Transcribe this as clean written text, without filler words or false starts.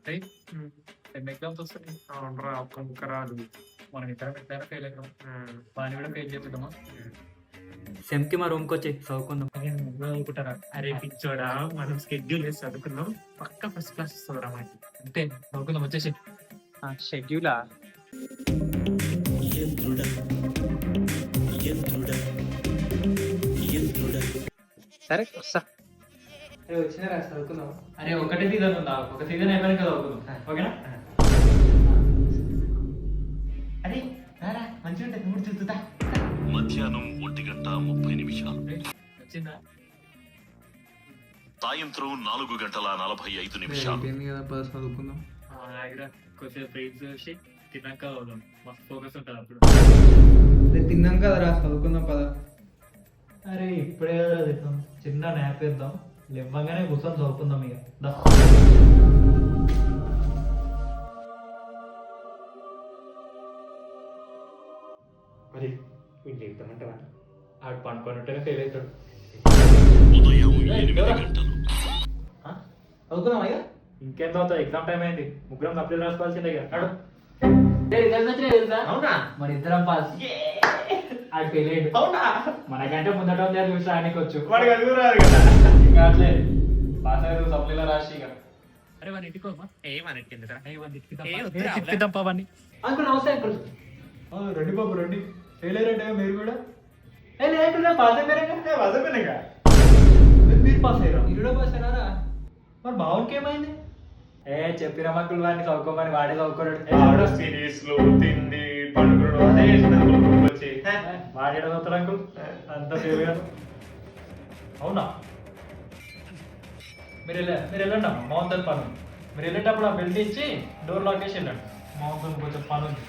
Sem exams వస్తాయి. అవునరా ఒక్క ముక్క రాదు. మనం ఇద్దరం ఎట్లయినా ఫెయిల్ అవుతాం. వాడిని కూడా ఫెయిల్ చేద్దామా? సెమ్కి మా రూమ్కి వచ్చి చదువుకుందాం. అనుకుంటారా? అరే పిచ్చోడా, మనం స్కెడ్యూల్ వేసి చదువుకుందాం, పక్క ఫస్ట్ క్లాస్ వస్తుందిరా మనకి. అంతే చదువుకుందాం, వచ్చేసి. షెడ్యూలా? సరే వస్తా. వచ్చినారా చదువుకుందాం. అరే ఒకటే సీజన్ ఉందా? ఒక సీజన్ అయిపోయాక చదువుకుందాం, ఓకేనా? అరే రారా, మంచిగా ఉంటుంది, నువ్వు చూద్దా. మధ్యాహ్నం 1:30 వచ్చిందా? సాయంత్రం 4:45. కదా పద చదువుకుందాం. ఆగిరా, కొద్దిసేపు ఫ్రెండ్స్ చూసి తిన్నాక చదువుదాం. మస్తు ఫోకస్ ఉంటుంది అప్పుడు. తిన్నాం కదరా చదువుకుందాం పద. అరే ఇప్పుడే చదువుతాం, చిన్న న్యాప్ వేద్దాం, లేవగానే కూర్చొని చదువుకుందాం ఇక. దా. మరి వీళ్ళు చెప్తామంటావా? ఆడు పండుకొని ఫెయిల్ అవుతాడు. ఉదయం 8 చదువుకుందాం అయ్యా. ఇంకేం చదువుతావు, ఎగ్జామ్ టైం అయింది. ముగ్గురం సప్లీ రాసుకోవాల్సిందే కదా. అవునా? మరి ఇద్దరం పాస్. ఆడు ఫెయిల్ అయ్యాడు. అవునా? మనకంటే ముందట చూసి రానికి వచ్చు. వాడికి అది కూడా రాదు కదా. ఇంకా అట్లే పాస్ అయ్యారు సప్లీలో రాసి ఇక. అరే వాడిని ఇంటికోమా? ఏమని ఎందుకురా? తిప్పిద్దాం పావాన్ని. అంకుల్ నమస్తే అంకుల్. రండి బాబు రండి. ఫెయిల్ అయ్యారంటే మీరు కూడా? లేకుండా పాస్ అయిపోయారా? వదపేనగా మీరు పాస్ అయ్యారా? మీరు పాస్ అయ్యారా? మరి బావునికి ఏమైంది? చెప్పిన అంకుల్ వాడిని చదువుకోమని, వాడే చదువుకోడు. సిరీస్లు తిండి పండుగలు అదే వచ్చి వాడే చదువుతారు అంకుల్, అంత ఫెయిల్ గారు. అవునా? మీరు వెళ్ళండి అమ్మా, మౌంతన్ పని ఉంది. మీరు వెళ్ళేటప్పుడు ఆ బెల్ట్ ఇచ్చి డోర్ లాక్ చేసి వెళ్ళండి. మౌంతన్ కొంచెం పని ఉంది.